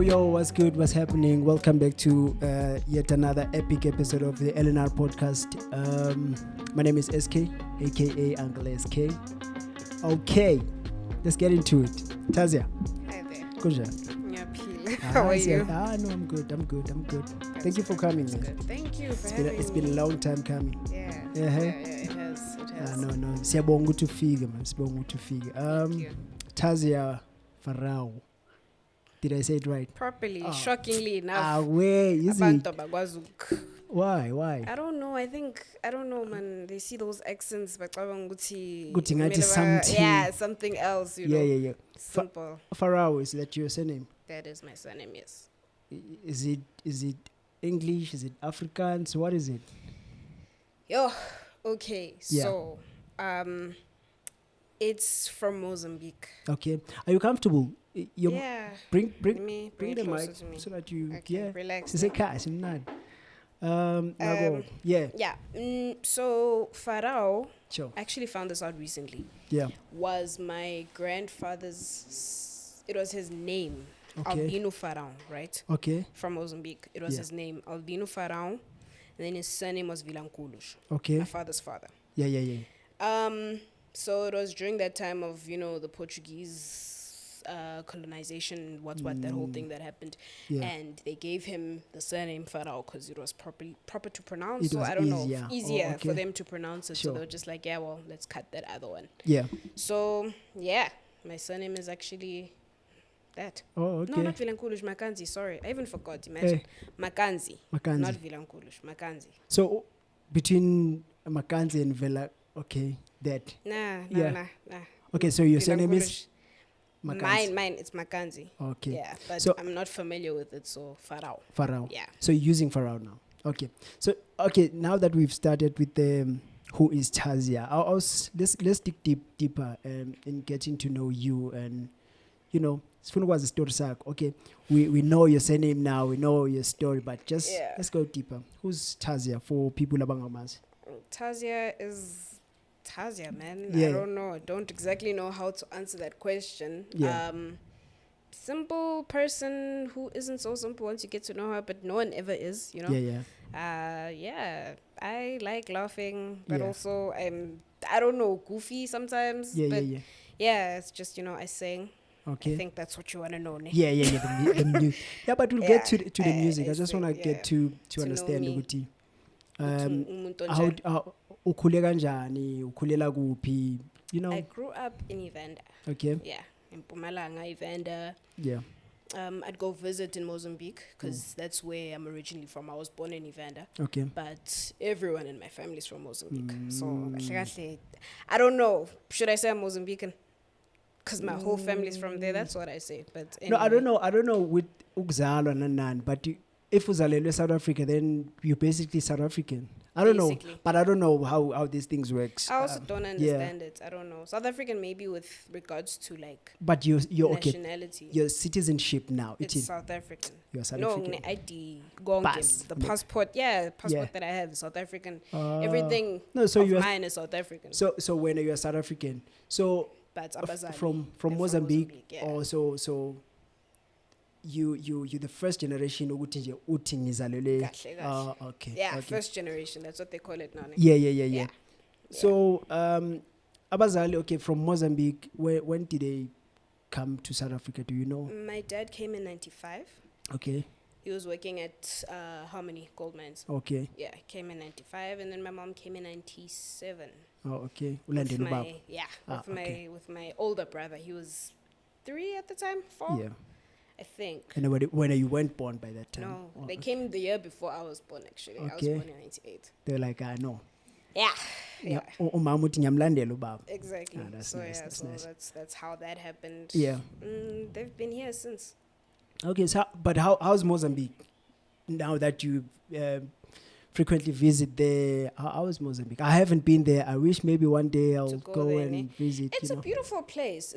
Yo, what's good? What's happening? Welcome back to yet another epic episode of the LNR podcast. My name is SK, aka Uncle SK. Okay, let's get into it. Tazia. Hi there. Good. Yeah, Peel. How are you? No, I'm good. Thank you for coming, man. Good. Thank you for having me. It's been a long time coming. Yeah, it has. No. Siyabonga ukuthi ufike, man. Siyabonga ukuthi ufike. Thank you. Tazia FARRAO. Did I say it right? Properly, shockingly enough. Where is it? Why? I don't know, man. They see those accents, but something. Yeah, something else, you know. Yeah. Simple. FARRAO, is that your surname? That is my surname, yes. Is it English? Is it Afrikaans? What is it? Okay. Yeah. So, it's from Mozambique. Okay. Are you comfortable? Yeah. Bring Bring the it closer mic to me. so that you Relax. It's a cash, not. Yeah. So FARRAO, Sure. I actually found this out recently. Yeah. Was my grandfather's. It was his name, Okay. Albino FARRAO, right? Okay. From Mozambique. It was Yeah. his name, Albino FARRAO, and then his surname was Vilankulush. Okay. My father's father. Yeah. So it was during that time of the Portuguese colonization, that whole thing that happened, Yeah. and they gave him the surname FARRAO because it was proper to pronounce. It So was I don't easier. know, easier Oh, okay. for them to pronounce it. Sure. So they were just like, yeah, well, let's cut that other one. Yeah. So yeah, my surname is actually that. Oh, okay. No, not Vilankulush, Makanzi. Sorry, I even forgot. Imagine Makanzi, Makanzi. not Vilankulush, Makanzi. So between Makanzi and Vela, okay, that. Nah. Okay, so your surname is Vilankulush. Makanzi. Mine, it's Makanzi. Okay. Yeah, but So- I'm not familiar with it, so FARRAO. FARRAO. Yeah. So you're using FARRAO now. Okay. So now that we've started with the who is Tazia, let's dig deeper in getting to know you, and Sifuna was a story sack. Okay. We know your surname now, we know your story, but let's go deeper. Who's Tazia for people abangamazi? Tazia is Tazia, man. Yeah. I don't know. I don't exactly know how to answer that question. Yeah. Simple person who isn't so simple once you get to know her, but no one ever is, Yeah. I like laughing, but Yeah. also I don't know, goofy sometimes. Yeah, but yeah. It's just, I sing. Okay. I think that's what you want to know, ne? Yeah. The music. Yeah, but we'll get to the music. I just want to sing, get to know understand me. ukuthi Umuntu how onjani. ukhule kanjani, ukhulela kuphi, I grew up in Evander. Okay. Yeah, in Mpumalanga, Evander. Yeah. I'd go visit in Mozambique because that's where I'm originally from. I was born in Evander. Okay. But everyone in my family is from Mozambique. So, I don't know. Should I say I'm Mozambican? Because my whole family is from there. That's what I say. But anyway. No, I don't know with ukuzalwa nanan, but if uzalelwe South Africa, then you're basically South African. I don't know, but I don't know how these things works. I also don't understand it. I don't know. South African maybe with regards to like but you're okay. Nationality. Your citizenship now. It's South African. You're South No, African. ID, Pass. the passport. Passport that I have is South African. Everything mine is South African. So when you're South African, so but from Mozambique, yeah. Also, so you're the first generation ukuthi ngizalelwe. Kahle. Okay. Yeah, okay. first generation. That's what they call it now. Yeah. So abazali, from Mozambique, when did they come to South Africa? Do you know? My dad came in 95. Okay. He was working at Harmony Gold Mines. Okay. Yeah, he came in 95, and then my mom came in 97. Oh, okay. With my older brother. He was 3 at the time, 4. Yeah. I think. And when you weren't born by that time? No, they came the year before I was born, actually. Okay. I was born in 98. They're like, I know. Yeah. Umama uthi ngiyamlandela ubaba. Exactly. That's so nice. That's nice. That's how that happened. Yeah. They've been here since. Okay, so but how's Mozambique now that you frequently visit there? How is Mozambique? I haven't been there. I wish maybe one day I'll go there, and visit. It's a beautiful place.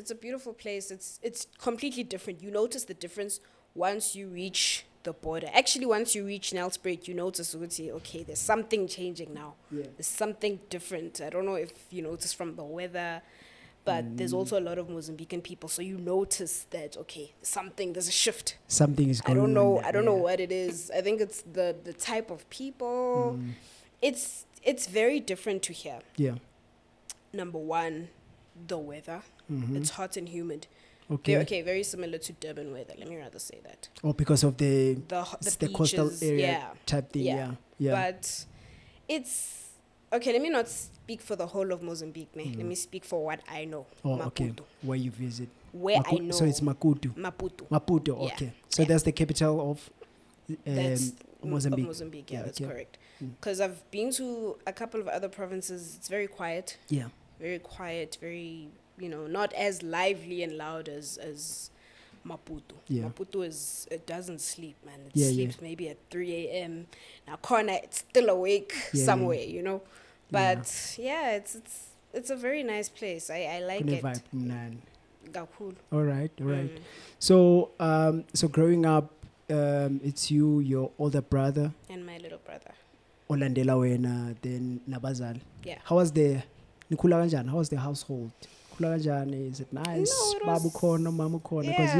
It's completely different. You notice the difference once you reach the border. Actually, once you reach Nelspruit, you notice, okay, there's something changing now. Yeah. There's something different. I don't know if you notice from the weather, but there's also a lot of Mozambican people. So you notice that, okay, there's a shift. Something is going on. I don't know what it is. I think it's the type of people. It's very different to here. Yeah. Number one, the weather. It's hot and humid. Okay. Very similar to Durban weather. Let me rather say that. Oh, because of the coastal beaches, area type thing. Yeah. But it's okay. Let me not speak for the whole of Mozambique. Let me speak for what I know. Oh, Maputo. okay. Where you visit? I know. So it's Maputo. Maputo. Okay. So that's the capital of that's Mozambique. Of Mozambique. Yeah, that's correct. Because I've been to a couple of other provinces. It's very quiet. Yeah. Very quiet. Very, not as lively and loud as Maputo. Yeah. Maputo it doesn't sleep, man. It Yeah, sleeps maybe at 3 a.m. Now corner, it's still awake somewhere, But it's a very nice place. I like it. Gakhulu. All right. So growing up, it's you, your older brother, And my little brother. olandela wena, then nabazali. Yeah. How was the household? Is it nice? No, Babu khona, mamu khona, because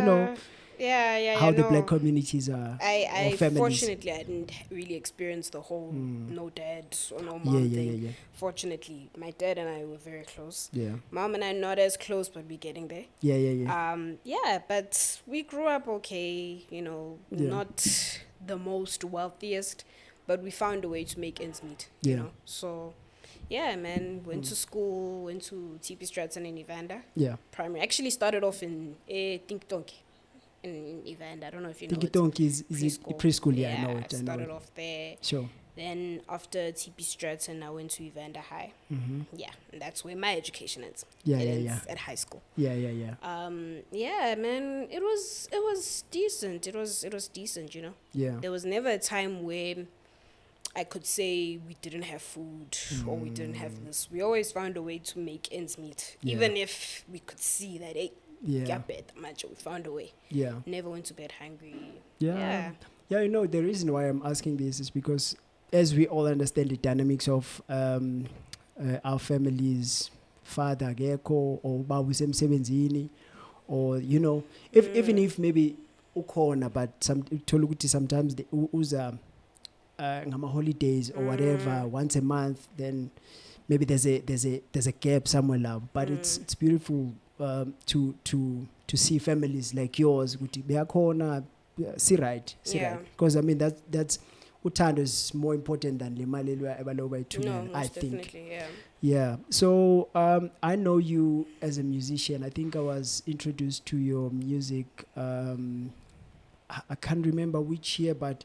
how the black communities are. I or families. fortunately I didn't really experience the whole no dad or no mom thing. Yeah. Fortunately, my dad and I were very close. Yeah. Mom and I not as close, but we're getting there. Yeah. But we grew up okay, not the most wealthiest, but we found a way to make ends meet. You know. So yeah, man, went to school, went to TP Stratton in Evander. Yeah. Primary. Actually started off in Think Donkey in Evander. I don't know if you know it. Donkey is preschool, yeah, I know it. Started off there. Sure. Then after TP Stratton, I went to Evander High. Yeah, and that's where my education ends. Yeah. At high school. Yeah. Yeah, man, it was decent. It was decent, Yeah. There was never a time where I could say we didn't have food or we didn't have this. We always found a way to make ends meet, even if we could see that we found a way. Yeah. Never went to bed hungry. Yeah. The reason why I'm asking this is because as we all understand the dynamics of our families, father gecko or babu semsebenzini, or even if maybe ukhona, but sometimes the uza ngama holidays or whatever once a month, then maybe there's a gap somewhere now, but it's beautiful to see families like yours ukuthi beyakhona see right, because I mean that's uthando is more important than le mali abaloba ithumela, I think. Yeah. So I know you as a musician. I think I was introduced to your music I can't remember which year, but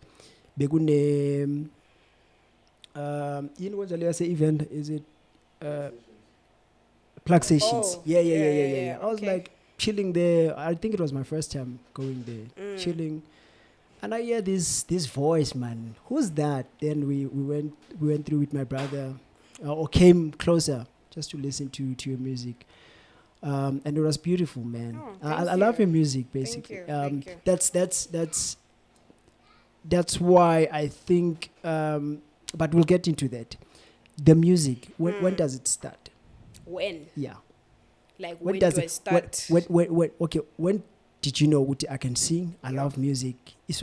begune what I say event, is it plug sessions? Yeah. I was like chilling there. I think it was my first time going there, chilling, and I hear this voice, man. Who's that? Then we went through with my brother, or came closer just to listen to your music. And it was beautiful, man. I love your music, basically. Thank you. That's why I think, but we'll get into that. The music, when does it start? When? Yeah. Like when do I start? When did you know what I can sing? I love music. It's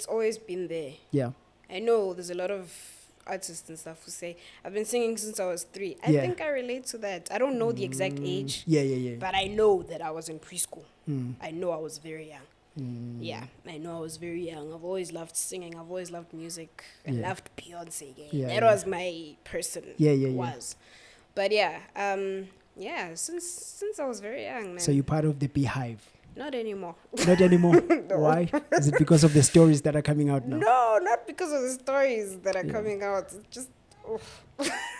always been there. Yeah. I know there's a lot of artists and stuff who say, I've been singing since I was 3. I think I relate to that. I don't know the exact age. Yeah. But I know that I was in preschool. I know I was very young. Yeah, I know I was very young. I've always loved singing. I've always loved music. I loved Beyonce. That was my person. Was. But since I was very young, man. So you're part of the Beehive? Not anymore. Not anymore? No. Why? Is it because of the stories that are coming out now? No, not because of the stories that are coming out. It's just...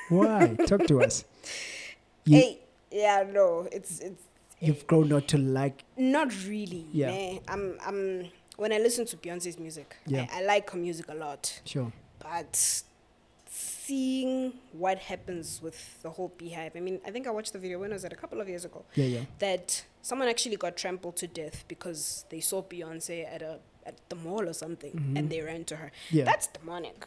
Why? Talk to us. It's you've grown not to like... Not really. Yeah. I'm when I listen to Beyonce's music, I like her music a lot. Sure. But seeing what happens with the whole Beehive, I mean, I think I watched the video, when was it? A couple of years ago. That someone actually got trampled to death because they saw Beyonce at the mall or something, and they ran to her. That's demonic.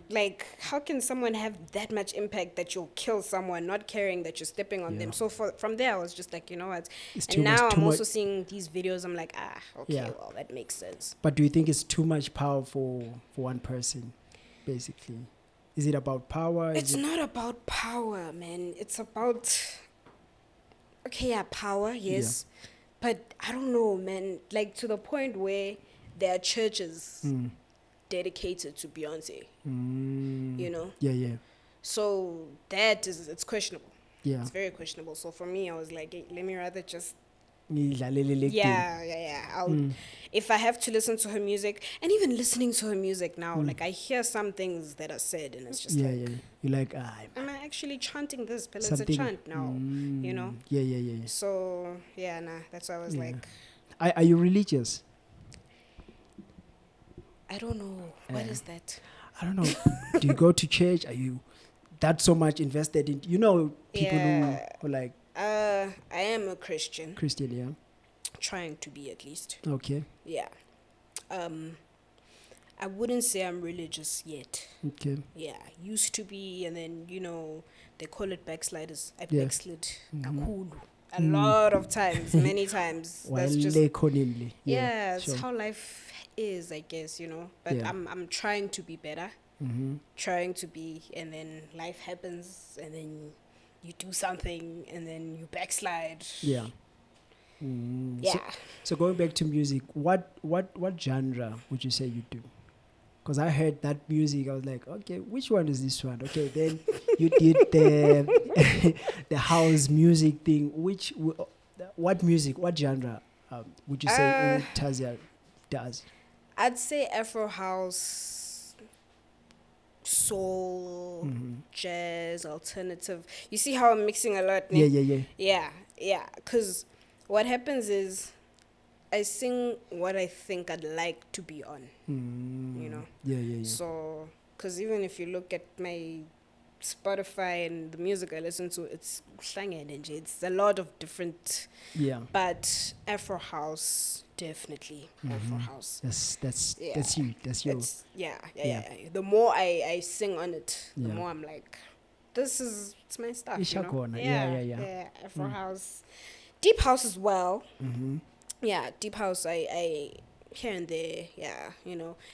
Like, how can someone have that much impact that you'll kill someone, not caring that you're stepping on them? So from there, I was just like, you know what? And now I'm also seeing these videos. I'm like, okay, well, that makes sense. But do you think it's too much power for one person, basically? Is it about power? It's not about power, man. It's about, power, yes. Yeah. But I don't know, man. Like, to the point where there are churches dedicated to Beyonce. You know? Yeah. So it's questionable. Yeah. It's very questionable. So for me, I was like, hey, let me rather just... If I have to listen to her music, and even listening to her music now, like, I hear some things that are said, and it's just you're like, am I actually chanting this? But it's a chant now, you know? Yeah. So that's why I was like, are you religious? I don't know. What is that? I don't know. Do you go to church? Are you that so much invested in, people who like... I am a Christian. Christian, yeah. Trying to be, at least. Okay. Yeah. I wouldn't say I'm religious yet. Okay. Yeah, used to be, and then, they call it backsliders. I backslid a lot of times, many times. That's just... it's how life is, I guess, But I'm trying to be better. Trying to be, and then life happens, and then you do something, and then you backslide. Yeah. So going back to music, what genre would you say you do? Because I heard that music, I was like, okay, which one is this one? Okay, then you did the house music thing. What music, what genre would you say Tazia does? I'd say Afro house, soul, jazz, alternative. You see how I'm mixing a lot? Yeah. Because what happens is I sing what I think I'd like to be on, Yeah. So, because even if you look at my Spotify and the music I listen to, it's a lot of different. Yeah. But Afro house, definitely Afro house. That's you. That's yours. Yeah. The more I sing on it, the more I'm like, it's my stuff. Yeah. Afro house, deep house as well. Yeah, deep house. I here and there. Yeah,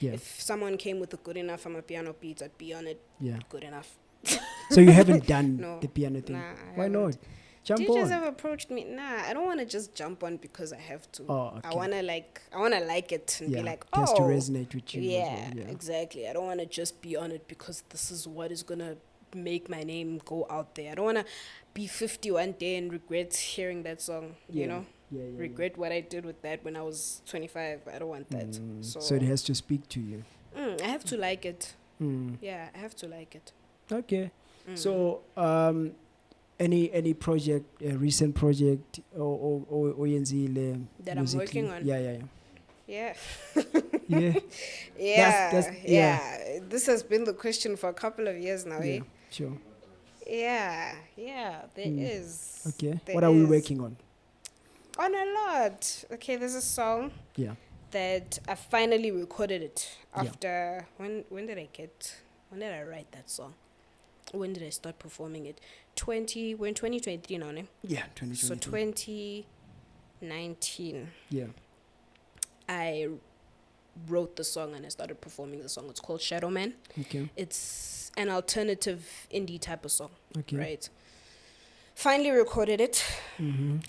If someone came with a good enough piano beat, I'd be on it. Yeah, good enough. So you haven't done the piano thing? Why not? Jump on. DJs have approached me. I don't want to just jump on because I have to. Oh, okay. I want to like it and be like, it has to resonate with you. Yeah, exactly. I don't want to just be on it because this is what is gonna make my name go out there. I don't want to be 50 one day and regret hearing that song. Regret what I did with that when I was 25. I don't want that. So it has to speak to you. I have to like it. Yeah, I have to like it. Okay. So any project, a recent project or that I'm working on? Yeah. Yeah. This has been the question for a couple of years now. Sure. Yeah, there is. Okay. What are we working on? On a lot. Okay, there's a song. Yeah. That I finally recorded it after when did I write that song? When did I start performing it? We're in 2023 now, ne? Yeah, 2023. So 2019. Yeah. I wrote the song and I started performing the song. It's called Shadow Man. Okay. It's an alternative indie type of song. Okay. Right. Finally recorded it,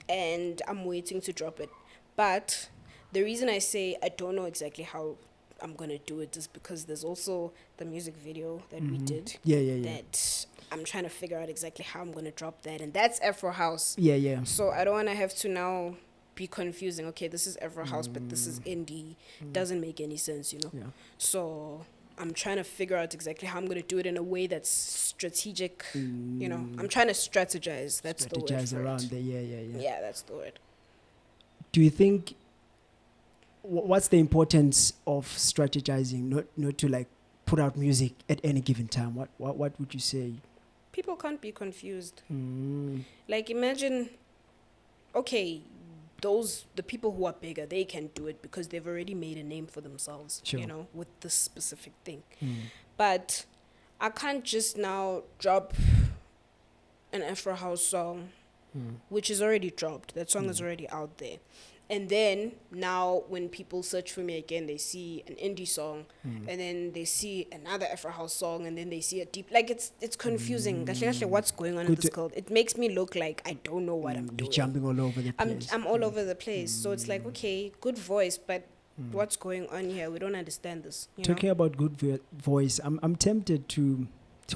and I'm waiting to drop it. But the reason I say I don't know exactly how I'm gonna do it is because there's also the music video that we did. Yeah. That I'm trying to figure out exactly how I'm gonna drop that, and that's Afro House. Yeah. So I don't wanna have to now be confusing. Okay, this is Afro House, but this is indie. Doesn't make any sense, Yeah. So I'm trying to figure out exactly how I'm going to do it in a way that's strategic. I'm trying to strategize. That's the word. Strategize around there. Yeah. Yeah, that's the word. Do you think what's the importance of strategizing, not to like put out music at any given time? What would you say? People can't be confused. Like, imagine, okay, the people who are bigger, they can do it because they've already made a name for themselves, sure, with this specific thing. But I can't just now drop an Afro house song, which is already dropped. That song is already out there. And then now when people search for me again, they see an indie song, and then they see another Afro house song, and then they see a deep, like it's confusing. What's going on in this world? It makes me look like I don't know what I'm doing. You're jumping all over the place. I'm all over the place. So it's like, okay, good voice, but what's going on here? We don't understand this. Talking about good voice, I'm tempted to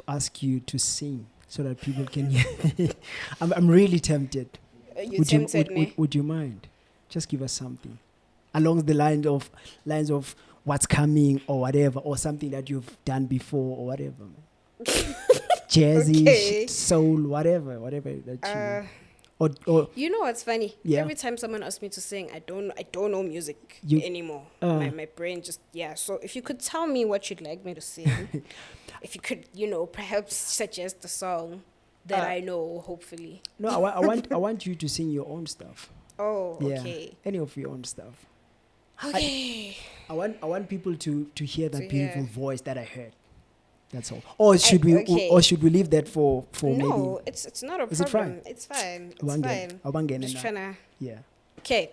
ask you to sing so that people can hear. I'm really tempted. Would you mind? Just give us something along the lines of what's coming or whatever, or something that you've done before or whatever. Jazzy, soul, whatever that you. Or you know what's funny? Yeah. Every time someone asks me to sing, I don't know music anymore. My brain just So if you could tell me what you'd like me to sing, if you could, perhaps suggest a song that I know, hopefully. No, I want you to sing your own stuff. Oh, yeah, okay. Any of your own stuff. Okay. I want people to hear that beautiful voice that I heard. That's all. Or should we leave that for maybe? No, it's not a problem. Is it fine? It's fine. Just trying to. Yeah. Okay.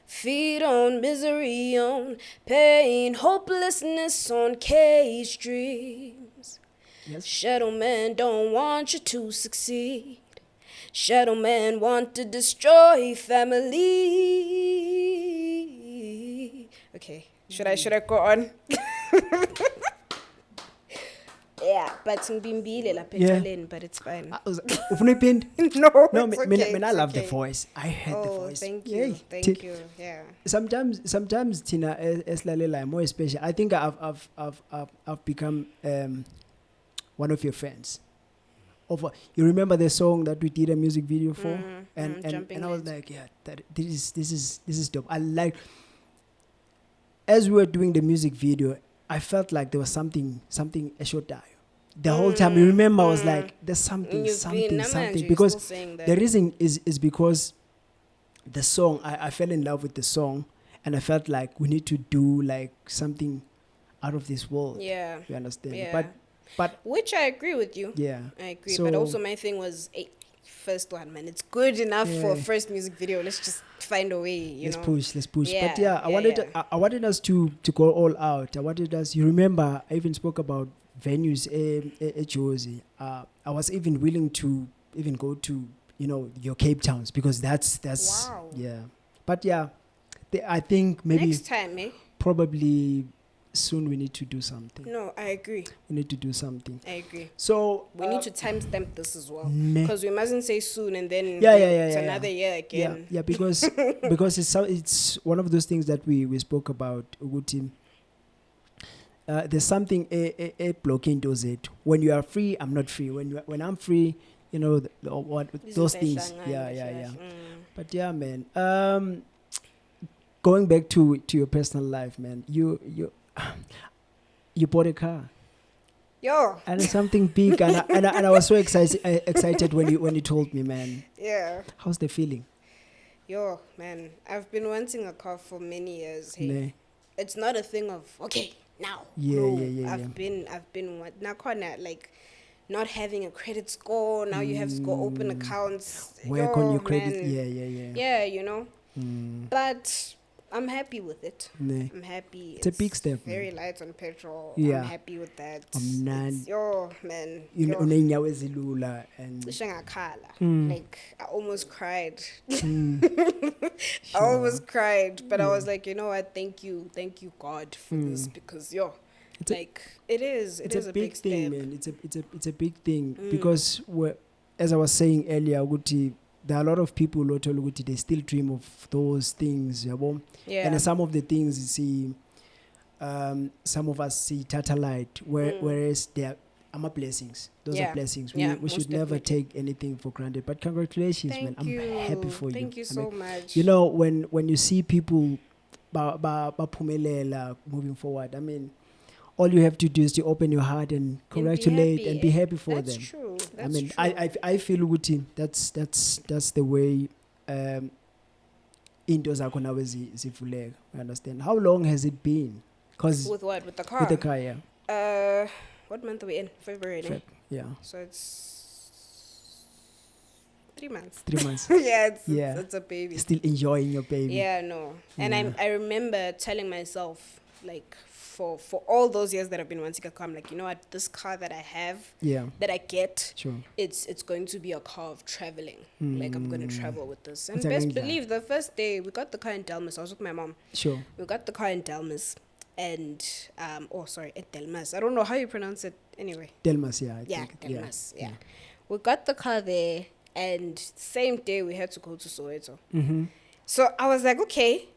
Feed on misery, on pain, hopelessness, on caged dreams. Yes. Shadow man don't want you to succeed. Shadow man want to destroy family. Okay, should I go on? Yeah, but but it's fine. No, it's okay. I love the voice. I heard the voice. Thank you. Thank you. Yeah. Sometimes Tina Eslalela more special. I think I've become one of your fans. You remember the song that we did a music video for, and I was like, yeah, this is dope. I like, as we were doing the music video, I felt like there was something a short die. The whole time, you remember, I was like, there's something, because the reason is because the song, I fell in love with the song, and I felt like we need to do like something out of this world. Yeah, you understand? Yeah. But which I agree with you. Yeah, I agree. But also my thing was, first one, man, it's good enough for a first music video. Let's just find a way. Let's push. Yeah, but yeah, I wanted us to go all out. I wanted us. You remember, I even spoke about venues at Josie. I was even willing to even go to your Cape Towns, because that's wow. Yeah. But yeah, I think maybe next time, probably. Soon we need to do something. No, I agree. We need to do something. I agree. So we need to timestamp this as well, because we mustn't say soon and then it's another year again. Yeah, because it's one of those things that we spoke about. Uguti, there's something a blocking does it. When you are free, I'm not free. When I'm free, those things. Yeah. But yeah, man. Going back to your personal life, man. You bought a car. Yo. And it's something big, and I was so excited when you told me, man. Yeah. How's the feeling? Yo, man, I've been wanting a car for many years. Hey, nee. It's not a thing of now. Yeah. I've been like not having a credit score. Now you have to go open accounts. Work on your credit. Man. Yeah. But I'm happy with it. Nee. I'm happy. It's a big step. Very light on petrol. Yeah. I'm happy with that. Man. Like I almost cried. I almost cried, but I was like, you know what? Thank you, God for this, because it is a big thing, step. man. It's a big thing because as I was saying earlier, there are a lot of people who they still dream of those things. Yeah. And some of the things you see, some of us see Tatalight, whereas they are blessings. Those are blessings. We should never take anything for granted. But congratulations, man. I'm happy for you. Thank you so much. When you see people moving forward, I mean, all you have to do is to open your heart and congratulate and be happy for them. That's true. I feel Uguti, that's the way indoors are gonna zivuleka. I understand. How long has it been? With what? With the car? With the car, yeah. What month are we in? February. Feb, yeah. So it's 3 months. 3 months. Yeah, Yeah. it's a baby. Still enjoying your baby. Yeah, no. And Yeah. I remember telling myself, like, for all those years that I've been wanting a car, I'm like, you know what, this car that I have, Yeah. that I get, Sure. it's going to be a car of traveling. Like, I'm going to travel with this. And It's best amazing. believe, the first day, we got the car in Delmas. I was with my mom. Sure. We got the car in Delmas. And, at Delmas. I don't know how you pronounce it anyway. Delmas, yeah. I Yeah, think. Delmas, yeah. We got the car there, and same day we had to go to Soweto. Mm-hmm. So I was like, okay,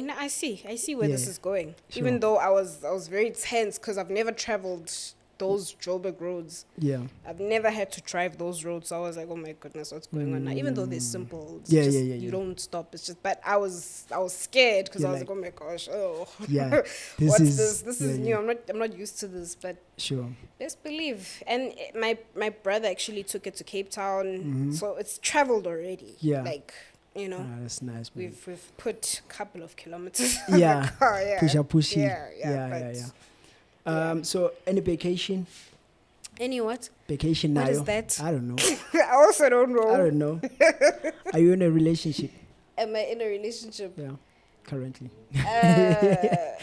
now I see where this Yeah, is going. sure. Even though I was very tense because I've never traveled those Joburg roads. Yeah. I've never had to drive those roads. So I was like, oh my goodness, what's going on now? Even though they're simple, it's Yeah, just, yeah, yeah, you yeah. don't stop. It's just, but I was scared because You're I was like, like, oh my gosh, oh, Yeah. This what's is this? This is yeah, new. yeah. I'm not used to this, but Sure. best believe. And my brother actually took it to Cape Town, Mhm. so it's traveled already. Yeah. Like, you know. Ah, that's nice, man. We've put a couple of kilometers on Yeah. the car, yeah. Pushy. Yeah, Yeah. but- So any vacation? Any what? Vacation now? What is that? I don't know. I also don't know. I don't know. Are you in a relationship? Am I in a relationship? Yeah. Currently. Uh,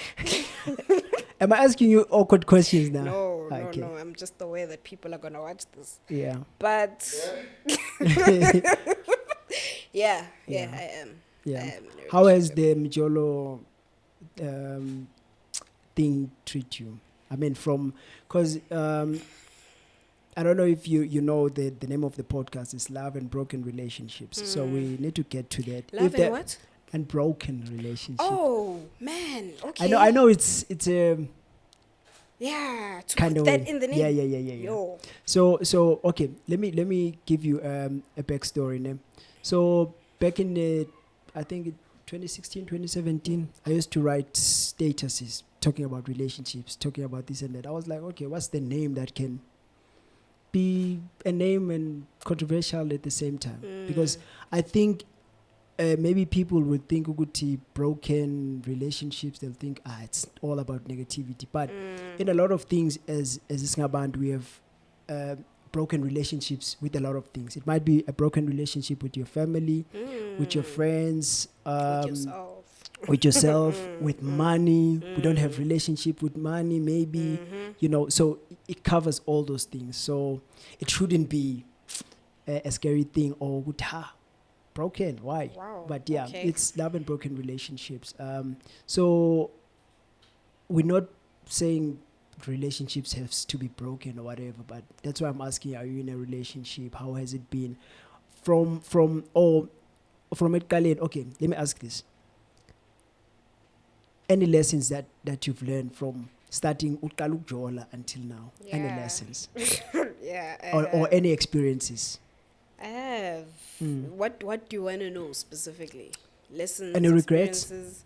Am I asking you awkward questions now? no, Okay. no. I'm just aware that people are gonna watch this. Yeah. But yeah, Yeah. I am. Yeah. I am in a How has relationship. the Mjolo thing treat you? I mean, because I don't know if you know the name of the podcast is Love and Broken Relationships. So we need to get to that. Love If and that- what? And broken relationship. Oh man, okay. I know it's a Yeah, to kind put of that way. in the name. Yeah. Yo. So okay, let me give you a backstory name. So back in I think 2016, 2017, I used to write statuses talking about relationships, talking about this and that. I was like, okay, what's the name that can be a name and controversial at the same time? Because I think maybe people would think ukuthi broken relationships, they'll think it's all about negativity, but in a lot of things as Isingaband, we have broken relationships with a lot of things. It might be a broken relationship with your family, with your friends, with yourself, with money. We don't have relationship with money, maybe, so it covers all those things. So it shouldn't be a scary thing or broken. Why? Wow. But yeah, okay. it's love and broken relationships. So we're not saying relationships have to be broken or whatever, but that's why I'm asking, are you in a relationship? How has it been from it, Khaled? Okay, let me ask this. Any lessons that you've learned from starting Utaluk Jola until now? Any Yeah. lessons? Yeah. Or any experiences? I have. What do you want to know specifically? Lessons? Any regrets? Experiences?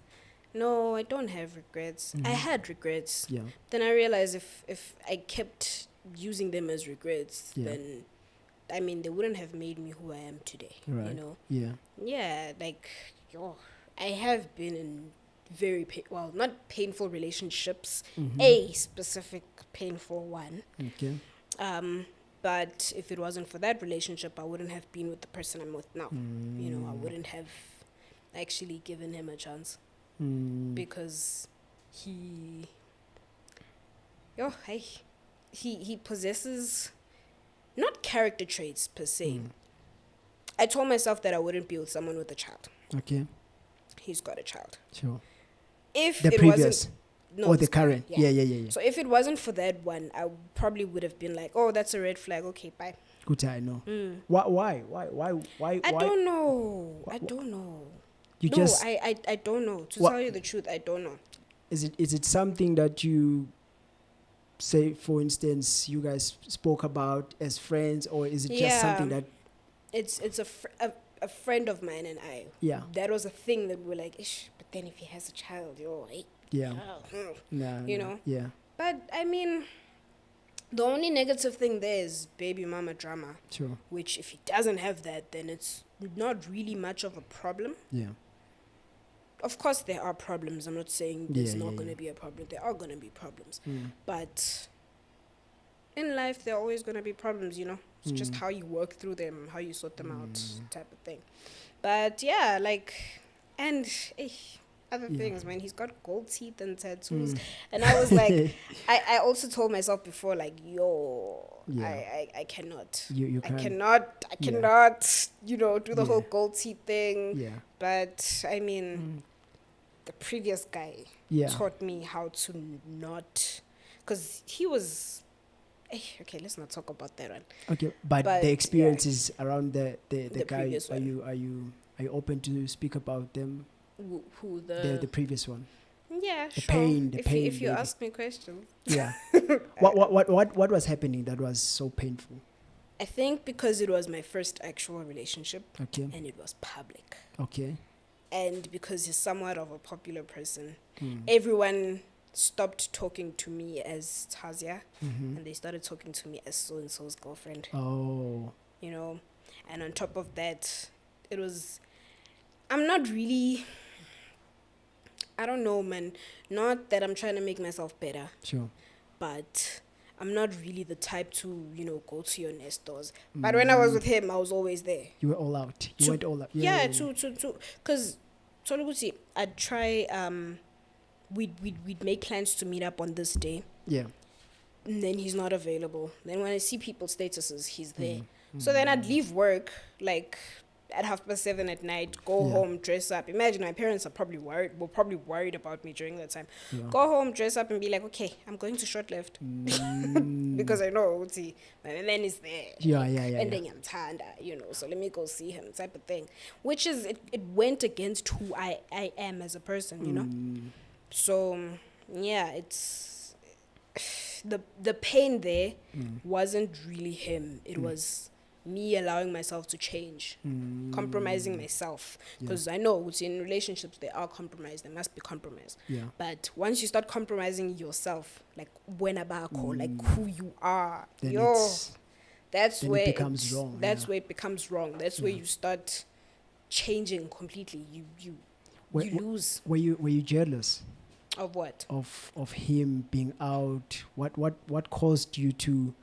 No, I don't have regrets. I had regrets. Yeah. Then I realized if I kept using them as regrets, Yeah. then I mean they wouldn't have made me who I am today. Right. You know? Yeah. Yeah, like I have been in very not painful relationships. A specific painful one. Okay. But if it wasn't for that relationship, I wouldn't have been with the person I'm with now. I wouldn't have actually given him a chance because he possesses not character traits per se. I told myself that I wouldn't be with someone with a child. Okay. He's got a child. Sure. If The it previous wasn't, no, or the this current? Yeah. So if it wasn't for that one, I probably would have been like, "Oh, that's a red flag. Okay, bye." Good, I know. Why? I don't know. I don't know. You No, just I don't know. To What- tell you the truth, I don't know. is it something that you say, for instance, you guys spoke about as friends, or is it just something that It's a friend of mine and I. yeah That was a thing that we were like, Ish, but then if he has a child, yeah you no, know? yeah But I mean, the only negative thing there is baby mama drama. sure Which if he doesn't have that, then it's not really much of a problem. yeah of course there are problems. I'm not saying there's not going to be a problem. There are going to be problems. But in life, there are always going to be problems, you know. It's just how you work through them, how you sort them out, type of thing. But yeah, like, and other things, man. He's got gold teeth and tattoos. And I was like, I also told myself before, like, yo, I cannot. I cannot, you know, do the whole gold teeth thing. Yeah. But, I mean, the previous guy taught me how to not, because he was... Okay, let's not talk about that one. Okay, but the experiences around the guy, are you open to speak about them? Who the previous one? Yeah, the sure. pain. If you ask me questions. Yeah. What was happening that was so painful? I think because it was my first actual relationship. Okay. And it was public. Okay. And because he's somewhat of a popular person, everyone stopped talking to me as Tazia, and they started talking to me as so-and-so's girlfriend. Oh. You know, and on top of that, it was... I'm not really... I don't know, man. Not that I'm trying to make myself better. Sure. But I'm not really the type to, you know, go to your Nestors. But when I was with him, I was always there. You were all out. You went all out. Yeah. Because, I'd try... We'd make plans to meet up on this day. Yeah. And then he's not available. Then when I see people's statuses, he's there. So then I'd leave work, like, at 7:30 at night, go home, dress up. Imagine my parents were probably worried about me during that time. Yeah. Go home, dress up, and be like, okay, I'm going to short left. Because I know, see, my man is there. Yeah. And then I'm tired, you know, so let me go see him, type of thing. Which is, it went against who I am as a person, you know? So, yeah, it's... The pain there wasn't really him. It was me allowing myself to change, compromising myself. Because I know in relationships, there are compromise. There must be compromise. Yeah. But once you start compromising yourself, like when like who you are, that's where it becomes wrong. That's where it becomes wrong. That's where you start changing completely. You lose. Were you jealous? Of what? Of him being out. What caused you to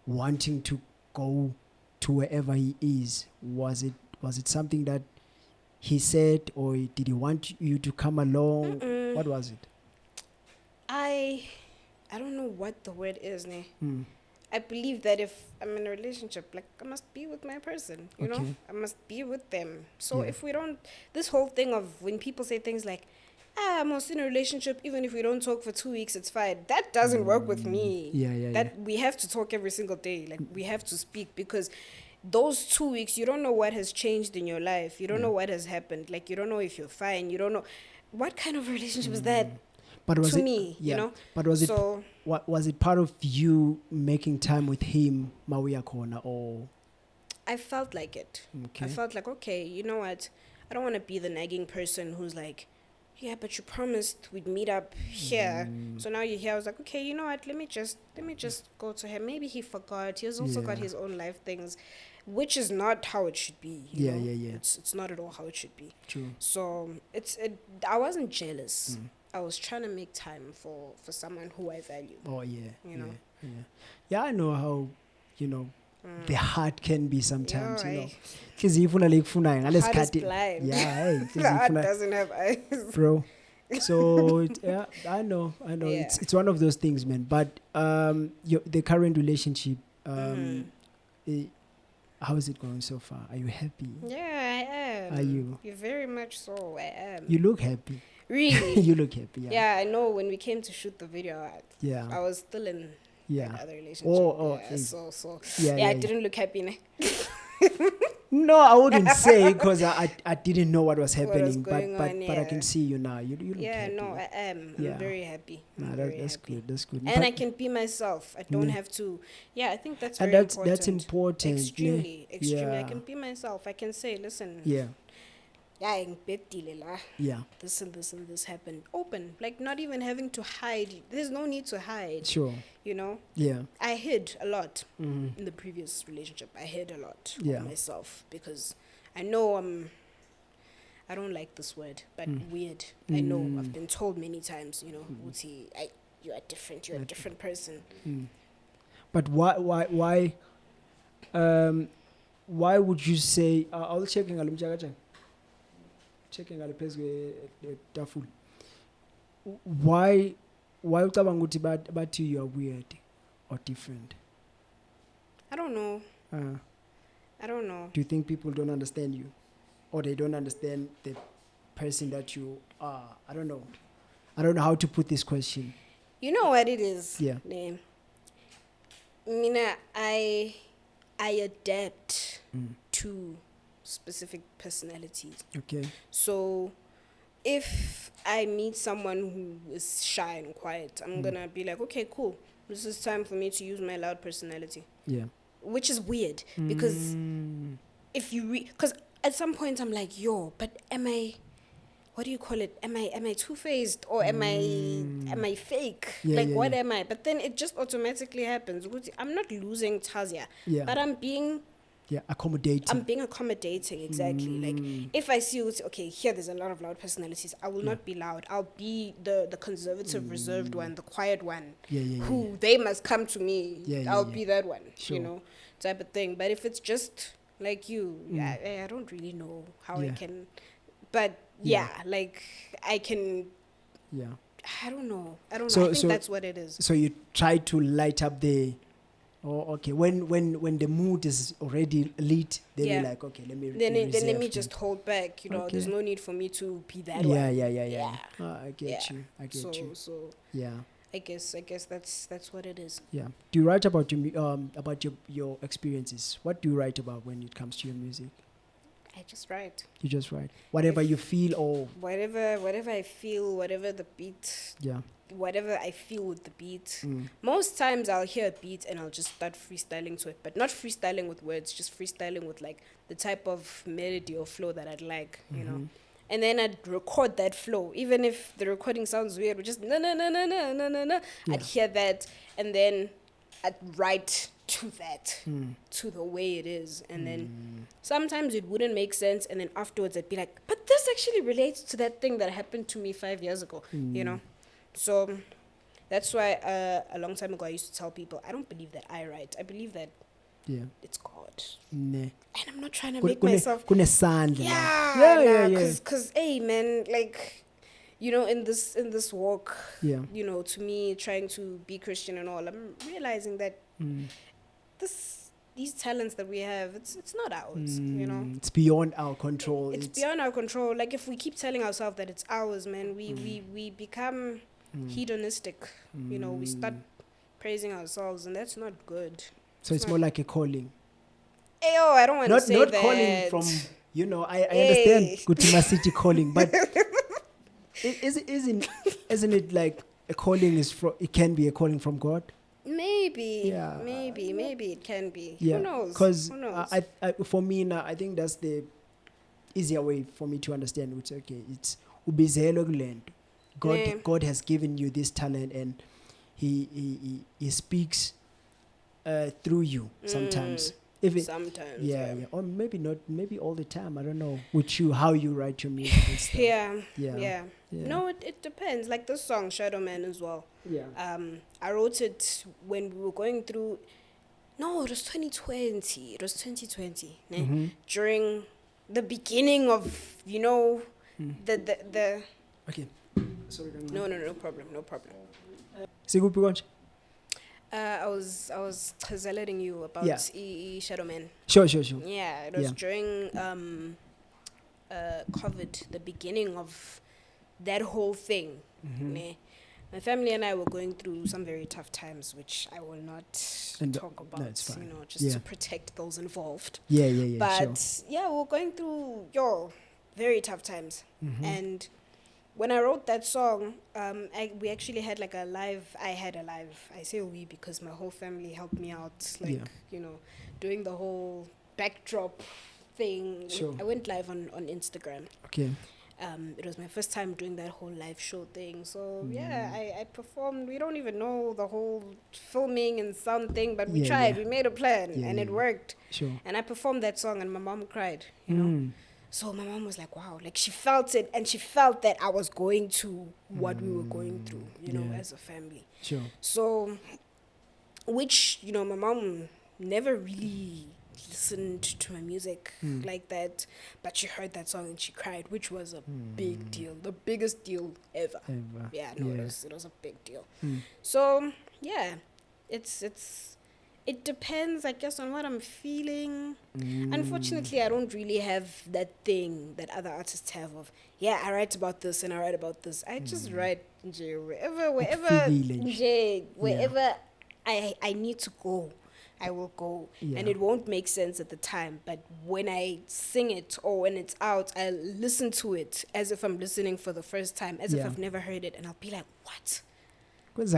wanting to go to wherever he is? Was it something that he said, or did he want you to come along? What was it? I don't know what the word is, ne? I believe that if I'm in a relationship, like, I must be with my person, you know? I must be with them. So if we don't, this whole thing of when people say things like, I'm also in a relationship, even if we don't talk for 2 weeks, it's fine. That doesn't work with me. We have to talk every single day. Like, we have to speak, because those 2 weeks, you don't know what has changed in your life. You don't know what has happened. Like, you don't know if you're fine. You don't know. What kind of relationship is that? But was to it, me, you know? But was it part of you making time with him, Mawia Kona, or? I felt like it. Okay. I felt like, okay, you know what? I don't want to be the nagging person who's like, yeah, but you promised we'd meet up here. So now you're here. I was like, okay, you know what? Let me just go to him. Maybe he forgot. He has also got his own life things, which is not how it should be. You know? It's not at all how it should be. True. So I wasn't jealous. I was trying to make time for someone who I value. Oh yeah. You know. Yeah, I know how, you know, the heart can be sometimes, you know. Heart is blind. Yeah, the heart doesn't have eyes, bro. So I know. Yeah. It's one of those things, man. But the current relationship, how is it going so far? Are you happy? Yeah, I am. Are you? You're very much so. I am. You look happy. Really? You look happy. Yeah, I know. When we came to shoot the video, I was still in other relationship. So I didn't look happy. Ne? No, I wouldn't say, because I didn't know what was happening, but I can see you now. You look happy. No, I am. I'm very happy. That's good. That's good. And I can be myself. I don't have to. Yeah, I think that's very important. That's important. Extremely. I can be myself. I can say, listen. This and this and this happened. Open, like, not even having to hide. There's no need to hide. Sure. You know. Yeah. I hid a lot in the previous relationship. I hid a lot of myself, because I know I don't like this word, but weird. I know, I've been told many times, you know, Uti, you are different, you're a different person. But why would you say, I'll checking ngale phezu kwetafula. Why ucabanga ukuthi bathi you are weird or different? I don't know. I don't know. Do you think people don't understand you, or they don't understand the person that you are? I don't know how to put this question. You know what it is? Yeah. Mina, I adapt to specific personalities. Okay. So if I meet someone who is shy and quiet, I'm gonna be like, okay, cool. This is time for me to use my loud personality. Yeah. Which is weird because if you because at some point I'm like, yo, but am I? What do you call it? Am I two-faced or am I fake? What am I? But then it just automatically happens. I'm not losing Tazia, but I'm being accommodating. I'm being accommodating, exactly. Like if I see, okay, here there's a lot of loud personalities, I will not be loud. I'll be the conservative, reserved one, the quiet one, who they must come to me. I'll be that one, you know, type of thing. But if it's just like you, I don't really know how I can, but like I can. Yeah. I don't know. I think that's what it is. So you try to light up the. Oh, okay. When the mood is already lit, then you're like, okay, let me. Then let me just hold back. You know, there's no need for me to be that one. Yeah. I get you. you. So yeah. I guess that's what it is. Yeah. Do you write about your experiences? What do you write about when it comes to your music? I just write. You just write whatever you feel, or whatever I feel, whatever the beat. Yeah. Whatever I feel with the beat. Most times I'll hear a beat and I'll just start freestyling to it, but not freestyling with words, just freestyling with like the type of melody or flow that I'd like, you know. And then I'd record that flow, even if the recording sounds weird, but just no. I'd hear that, and then I'd write to that, to the way it is, and then sometimes it wouldn't make sense, and then afterwards I'd be like, but this actually relates to that thing that happened to me 5 years ago, you know. So that's why a long time ago I used to tell people, I don't believe that I write. I believe that it's God. And I'm not trying to make myself... Because, hey, man, like, you know, in this walk, you know, to me, trying to be Christian and all, I'm realizing that these talents that we have, it's not ours, you know. It's beyond our control. It's beyond our control. Like, if we keep telling ourselves that it's ours, man, we become... hedonistic, you know, we start praising ourselves, and that's not good. So it's more like a calling. Ayo, I don't want to say not that. Calling from, you know, I understand Kutima City calling, but isn't it like a calling it can be a calling from God? Maybe it can be. Yeah. Who knows? Because for me now, I think that's the easier way for me to understand. It's okay. It's ubizelo kulento. God has given you this talent, and he speaks through you sometimes. Sometimes. Yeah. Or maybe not. Maybe all the time. I don't know. With you, how you write your music and stuff. Yeah. No, it depends. Like this song, Shadow Man, as well. Yeah. I wrote it when we were going through. No, it was 2020. It was 2020. During the beginning of, you know, the. Okay. Sorry. No problem. I was telling you about Shadow Man. Sure. Yeah, it was during COVID, the beginning of that whole thing. My family and I were going through some very tough times, which I will not talk about. That's fine. You know, just to protect those involved. Yeah. But we're going through very tough times, and when I wrote that song, we actually had like a live. I had a live. I say we because my whole family helped me out, like you know, doing the whole backdrop thing. Sure. I went live on Instagram. Okay. It was my first time doing that whole live show thing. So I performed. We don't even know the whole filming and sound thing, but we tried. We made a plan, and it worked. Sure. And I performed that song, and my mom cried. You know. So my mom was like, wow, like she felt it, and she felt that I was going to what we were going through, you know, as a family. Sure. So, which, you know, my mom never really listened to my music like that, but she heard that song and she cried, which was a big deal, the biggest deal ever. Yeah, no, Yeah. it was a big deal. So yeah, it depends, I guess, on what I'm feeling. Unfortunately, I don't really have that thing that other artists have of, yeah, I write about this and I write about this. I just write wherever I need to go, I will go. Yeah. And it won't make sense at the time, but when I sing it or when it's out, I'll listen to it as if I'm listening for the first time, as if I've never heard it, and I'll be like, what? What's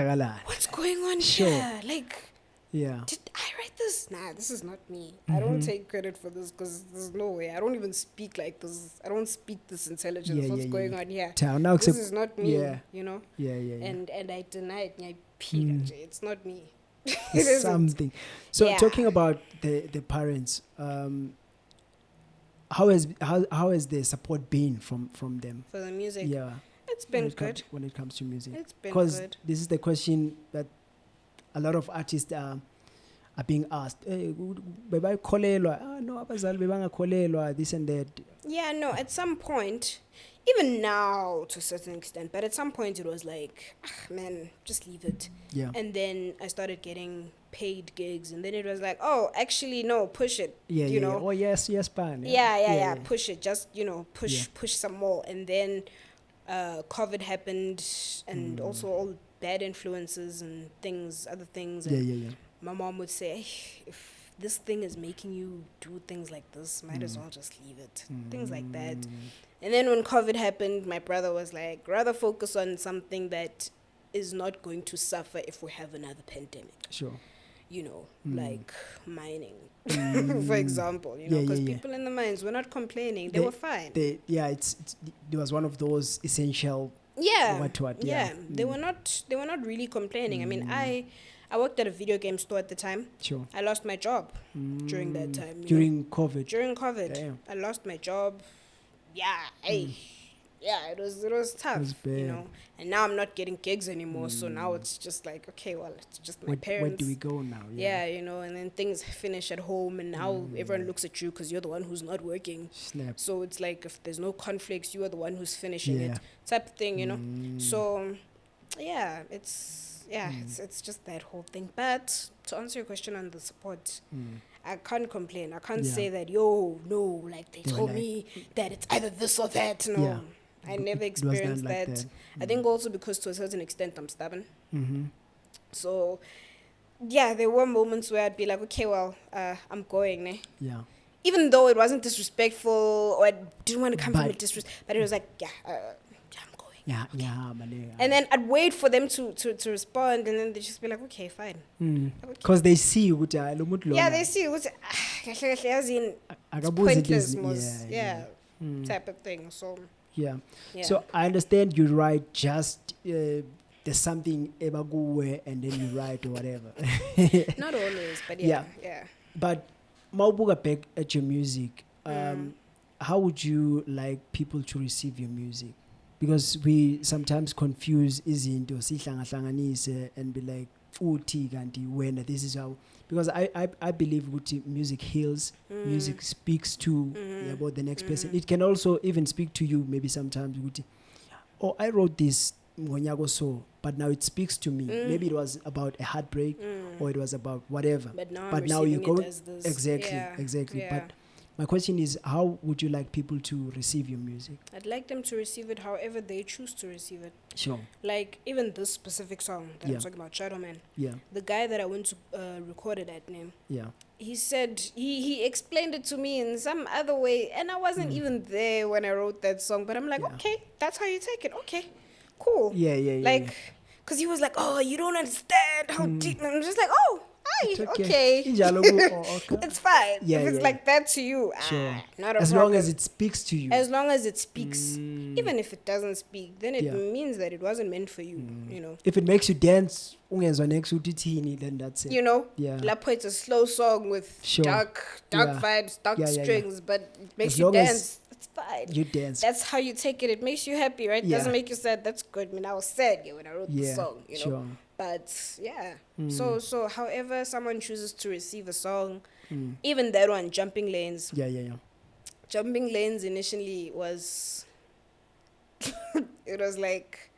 going on here? Like, yeah. did I write this? Nah, this is not me. I don't take credit for this because there's no way. I don't even speak like this. I don't speak this intelligence. What's going on here? This is not me, you know? Yeah. And I deny it. It's not me. It's something. So talking about the parents, how has the support been from them? For the music? Yeah. It's been good. When it comes to music. It's been good. Because good. this is the question that a lot of artists are being asked. Hey, no, this and that. Yeah, no, at some point, even now to a certain extent, but at some point it was like, man, just leave it. Yeah. And then I started getting paid gigs, and then it was like, oh, actually, no, push it. Yeah, you know? Oh, yes, pan. Yeah, push it. Just, you know, push some more. And then COVID happened, and also all bad influences and things, other things. And my mom would say, if this thing is making you do things like this, might as well just leave it. Things like that. And then when COVID happened, my brother was like, rather focus on something that is not going to suffer if we have another pandemic. Sure. You know, like mining, for example, you know, because people in the mines were not complaining. They were fine. It was one of those essential they were not really complaining. I mean, I worked at a video game store at the time. Sure. I lost my job during that time. During COVID. During COVID. Damn. I lost my job. It was tough. It was bad. You know. And now I'm not getting gigs anymore, so now it's just like, okay, well, it's just my parents. Where do we go now? Yeah, you know, and then things finish at home, and now everyone looks at you because you're the one who's not working. Snap. So it's like, if there's no conflicts, you are the one who's finishing it, type of thing, you know. So it's just that whole thing. But to answer your question on the support, I can't complain. I can't say that, like they told me that it's either this or that. No. Yeah. I never experienced that. I think also because to a certain extent I'm stubborn. So, there were moments where I'd be like, okay, well, I'm going. Ne? Yeah. Even though it wasn't disrespectful, or I didn't want to come from a disrespect, but it was like, I'm going. And then I'd wait for them to respond, and then they'd just be like, okay, fine. Because they see you. They see you. It's pointless, type of thing. So. Yeah. So I understand you write just there's something ebaguwe and then you write or whatever. Not always, but yeah. But mawubuka back at your music, how would you like people to receive your music? Because we sometimes confuse izinto sihlangahlanganise and be like uthi kanti wena, this is how, because I believe music heals, music speaks to about the next person. It can also even speak to you maybe sometimes. I wrote this so, but now it speaks to me. Maybe it was about a heartbreak or it was about whatever. But now you go exactly. But my question is, how would you like people to receive your music? I'd like them to receive it however they choose to receive it. Sure. Like even this specific song that I'm talking about, Shadow Man. Yeah. The guy that I went to record it at name. Yeah. He said he explained it to me in some other way, and I wasn't even there when I wrote that song. But I'm like, okay, that's how you take it. Okay, cool. Yeah. Like, because he was like, oh, you don't understand how deep. And I'm just like, oh. Okay. It's fine. If it's like that to you, sure. Not a as problem. long as it speaks to you. As long as it speaks. Even if it doesn't speak, then it means that it wasn't meant for you, you know. If it makes you dance, then that's it. You know? Yeah. Lapo, it's a slow song with dark vibes, dark strings, but it makes you dance. It's fine. You dance. That's how you take it. It makes you happy, right? Yeah. Doesn't make you sad. That's good. I mean, I was sad when I wrote the song, you know. Sure. But yeah. So however someone chooses to receive a song, Mm. even that one, Jumping Lanes. Yeah. Jumping Lanes initially was it was like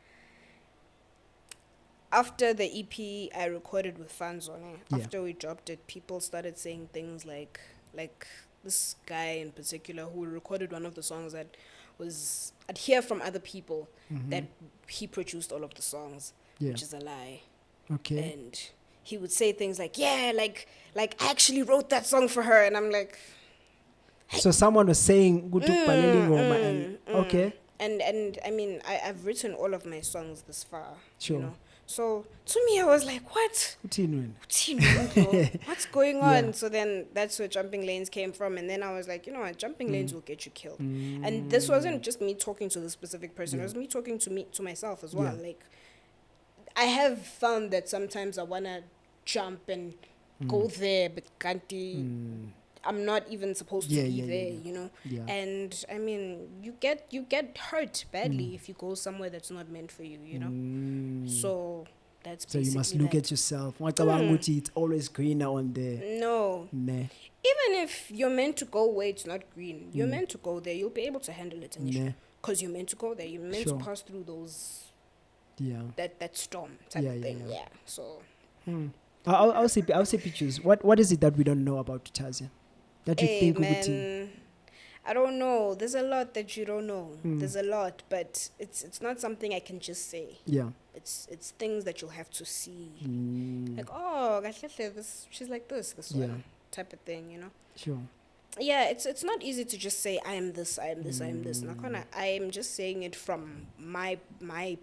after the EP I recorded with Fanzone, after we dropped it, people started saying things like this guy in particular who recorded one of the songs that was, I'd hear from other people that he produced all of the songs, which is a lie. Okay. And he would say things like, yeah, like I actually wrote that song for her. And I'm like... So someone was saying, okay. And I mean, I've written all of my songs this far. Sure. You know? So to me, I was like, what? What's going on? Yeah. So then that's where Jumping Lanes came from. And then I was like, you know what? Jumping Lanes will get you killed. And this wasn't just me talking to this specific person. It was me talking to myself as well. Like, I have found that sometimes I want to jump and go there, but I'm not even supposed to be there, you know? Yeah. And I mean, you get hurt badly if you go somewhere that's not meant for you, you know? So that's basically you must look at yourself. It's always greener on there. No. Nah. Even if you're meant to go where it's not green, you're meant to go there. You'll be able to handle it initially. Because you're meant to go there. You're meant to pass through those... that storm type of thing. Yeah. So... I'll say pictures. What is it that we don't know about Tazia? That you think man, I don't know. There's a lot that you don't know. There's a lot, but it's not something I can just say. Yeah. It's things that you'll have to see. Like, oh, she's like this one type of thing, you know? Sure. Yeah, it's not easy to just say I am this. I am just saying it from my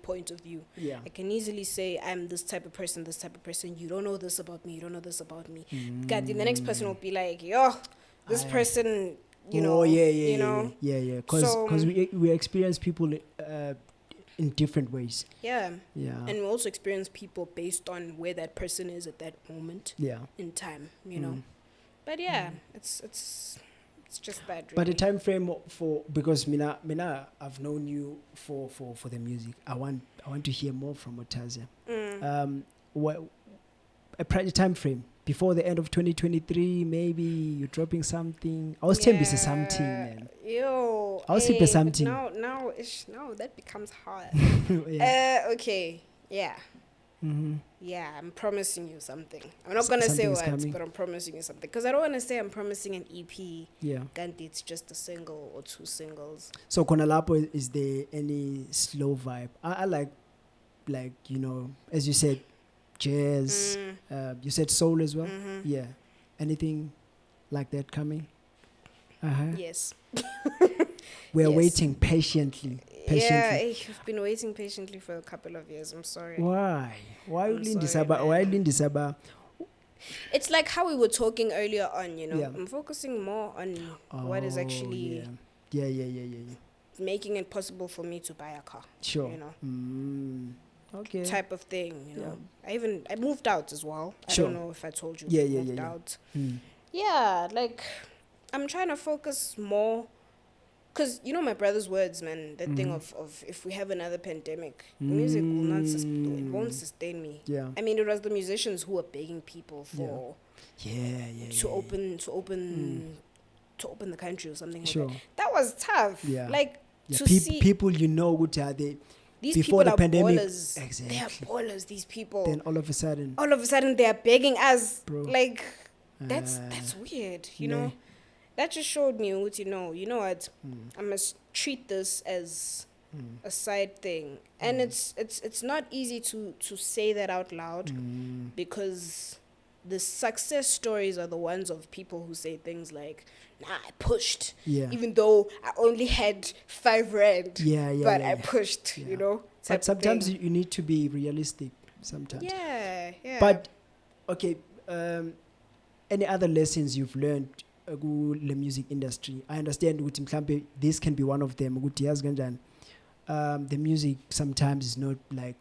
point of view. Yeah. I can easily say I'm this type of person. You don't know this about me. God, the next person will be like, yo, this person, you know. Yeah. Because we experience people in different ways. Yeah. Yeah. And we also experience people based on where that person is at that moment. Yeah. In time, you know. But yeah, it's just that. Really. But the time frame because Mina, I've known you for the music. I want to hear more from Tazia. What a time frame before the end of 2023? Maybe you're dropping something. I was telling something, man. Yo, I was saying something. Now that becomes hard. Okay, yeah. Yeah, I'm promising you something. I'm not going to say what, but I'm promising you something. Because I don't want to say I'm promising an EP. Yeah. And it's just a single or two singles. So, Konalapo, is there any slow vibe? I like, you know, as you said, jazz. You said soul as well? Yeah. Anything like that coming? Yes. We're waiting patiently. Yeah, you've been waiting patiently for a couple of years. I'm sorry. Why Lindy? It's like how we were talking earlier on, you know. Yeah. I'm focusing more on what is actually making it possible for me to buy a car. Sure. You know. Okay. Type of thing, you know. I moved out as well. Sure. I don't know if I told you. Moved out. Yeah, like I'm trying to focus more. Because, you know, my brother's words, man, that thing of if we have another pandemic, music will not it won't sustain me. Yeah. I mean, it was the musicians who were begging people for to open the country or something like that. That was tough. Yeah. Like to see people, you know, which are they these before people the pandemic. Ballers. Exactly. They are ballers, these people. Then all of a sudden they are begging us. Bro. Like that's weird, you know. That just showed me, you know what, I must treat this as a side thing. And it's not easy to say that out loud because the success stories are the ones of people who say things like, nah, I pushed. Yeah. Even though I only had 5 rand. But I pushed, you know. But sometimes you need to be realistic sometimes. Yeah. But, okay, any other lessons you've learned the music industry? I understand this can be one of them. The music sometimes is not like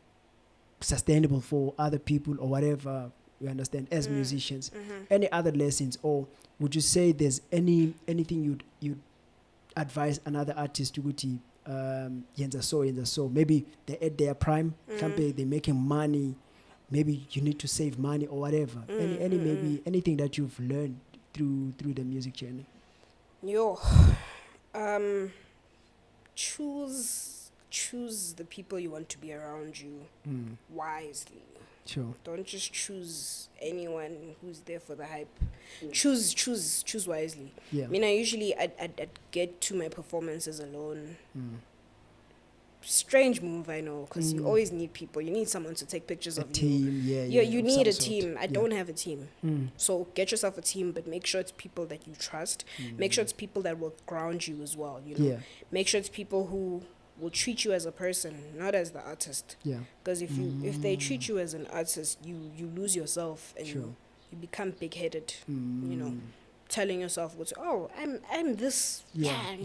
sustainable for other people or whatever. We understand as musicians. Any other lessons, or would you say there's anything you'd advise another artist to go to yenza so maybe they're at their prime, they're making money, maybe you need to save money or whatever, maybe anything that you've learned through the music journey? Choose the people you want to be around you wisely. Sure. Don't just choose anyone who's there for the hype. Choose wisely. Yeah. I mean, I usually I'd get to my performances alone. Strange move, I know, because you always need people. You need someone to take pictures of team, you. You need a team. I don't have a team. So get yourself a team, but make sure it's people that you trust. Make sure it's people that will ground you as well, you know. Yeah. Make sure it's people who will treat you as a person, not as the artist. Yeah. Because if they treat you as an artist, you lose yourself and Sure. you become big-headed, you know, telling yourself, I'm this, I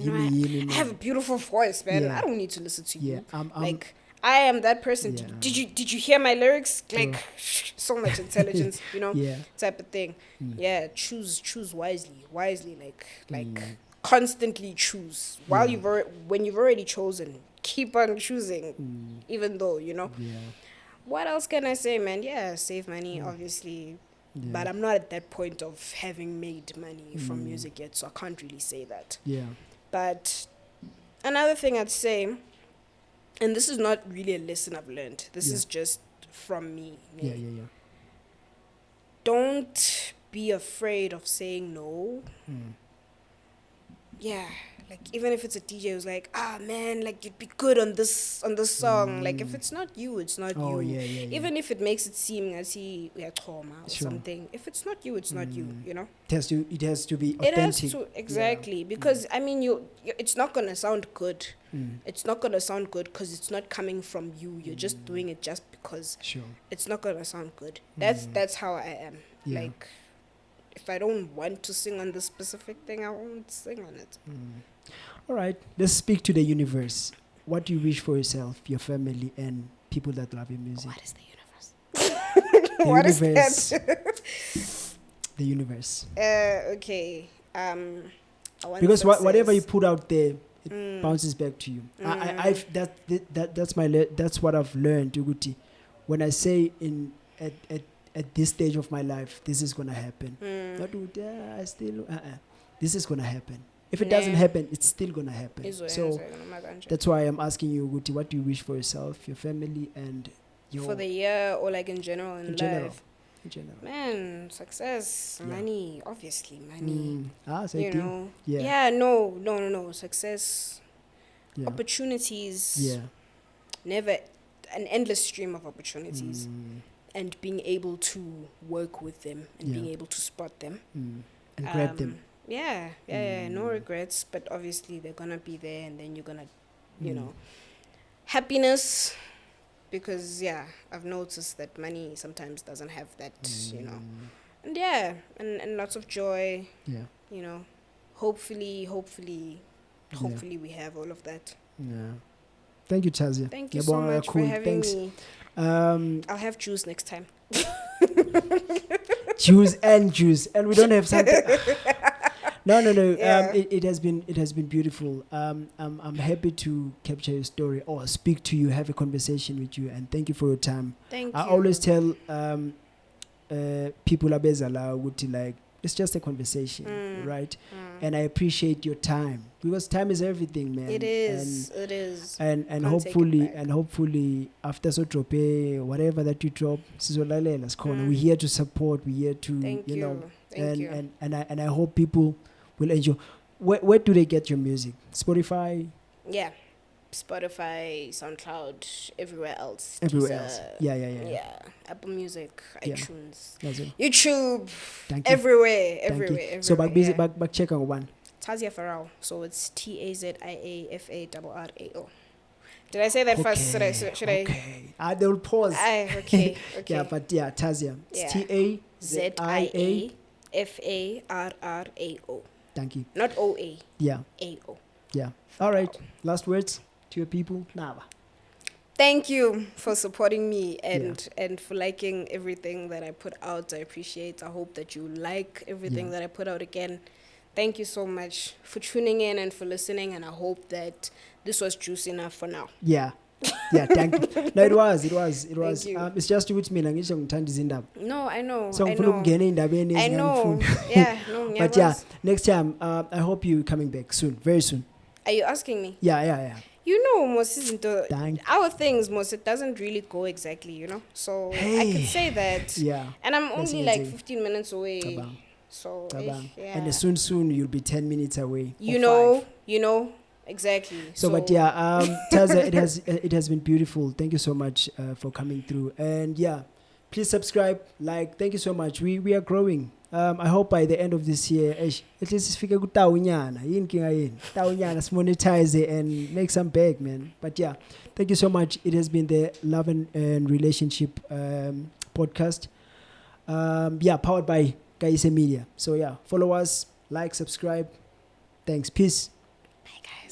have a beautiful voice, man. Yeah. I don't need to listen to you. I'm I am that person. Yeah. Did you hear my lyrics? Like, so much intelligence, you know, Yeah. type of thing. Yeah, choose wisely, like constantly choose. When you've already chosen, keep on choosing, even though, you know. Yeah. What else can I say, man? Yeah, save money, obviously. Yeah. But I'm not at that point of having made money from music yet, so I can't really say that. Yeah. But another thing I'd say, and this is not really a lesson I've learned, this is just from me. Yeah. Don't be afraid of saying no. Yeah, like even if it's a DJ who's like, man, like you'd be good on this song. Like if it's not you, it's not you. Yeah. Even if it makes it seem as he trauma or something. If it's not you, it's not you. You know. It has to be authentic. It has to exactly because I mean you it's not gonna sound good. It's not gonna sound good because it's not coming from you. You're just doing it just because. Sure. It's not gonna sound good. That's how I am. Yeah. Like. If I don't want to sing on this specific thing, I won't sing on it. All right. Let's speak to the universe. What do you wish for yourself, your family, and people that love your music? What is the universe? What is that? The universe. Okay. I want because success. whatever you put out there, it bounces back to you. That's that's what I've learned, Uguti. When I say at this stage of my life, this is gonna happen. This is gonna happen. If it doesn't happen, it's still gonna happen. So that's why I'm asking you, Guti, what do you wish for yourself, your family, and your for the year, or like in general in life? In general. Man, success, money, obviously money. So you know. Yeah. No. Success, opportunities. Never an endless stream of opportunities. And being able to work with them and being able to spot them. And grab them. Yeah, no regrets, but obviously they're gonna be there and then you're gonna, you know, happiness, because I've noticed that money sometimes doesn't have that, you know, and and lots of joy, you know, hopefully we have all of that. Thank you, Tazia. Thank you so much for having me. I'll have juice next time. Juice, and we don't have something. No. It has been beautiful. I'm happy to capture your story or speak to you, have a conversation with you, and thank you for your time. Thank you. I always tell people abezala would like it's just a conversation, right? And I appreciate your time because time is everything, man. It is. And hopefully after so drop whatever that you drop, we're here to support. We're here to Thank you know, Thank you. And I hope people will enjoy. Where do they get your music? Spotify? Yeah. Spotify, SoundCloud, everywhere else. Yeah. Apple Music, iTunes, YouTube, everywhere. So back check on one. Tazia FARRAO. So it's TAZIAFARRAO. Did I say that first? Should I? Okay. They will pause. Okay. Yeah, but Tazia. It's TAZIAFARRAO. Thank you. Not OA. Yeah. AO. Yeah. All right. Last words to your people. Nava. Thank you for supporting me and for liking everything that I put out. I appreciate. I hope that you like everything that I put out again. thank you so much for tuning in and for listening, and I hope that this was juicy enough for now. Yeah, thank you. No, it was. Thank you. It's just ukuthi mina ngisho ngithanda izindaba. No, I know. So ngifuna ukungena endabeni I know. ezingangifuni. Yeah, no, But yeah, next time I hope you coming back soon, very soon. Are you asking me? Yeah. You know, most isn't Thank our things, most it doesn't really go exactly, you know. So I could say that. Yeah. And I'm That's only like amazing. 15 minutes away. Tabang. So Tabang. yeah. And soon you'll be 10 minutes away. You or 5. know, exactly. So but yeah, Tazia, it has been beautiful. Thank you so much for coming through. And yeah, please subscribe, like. Thank you so much. We are growing. I hope by the end of this year, at least sifike kutawunyana. Yinkinga yini. Tawunyana monetize it and make some bag, man. But yeah, thank you so much. It has been the Love and Relationship podcast. Yeah, powered by Kaise Media. So yeah, follow us, like, subscribe. Thanks. Peace. Bye guys.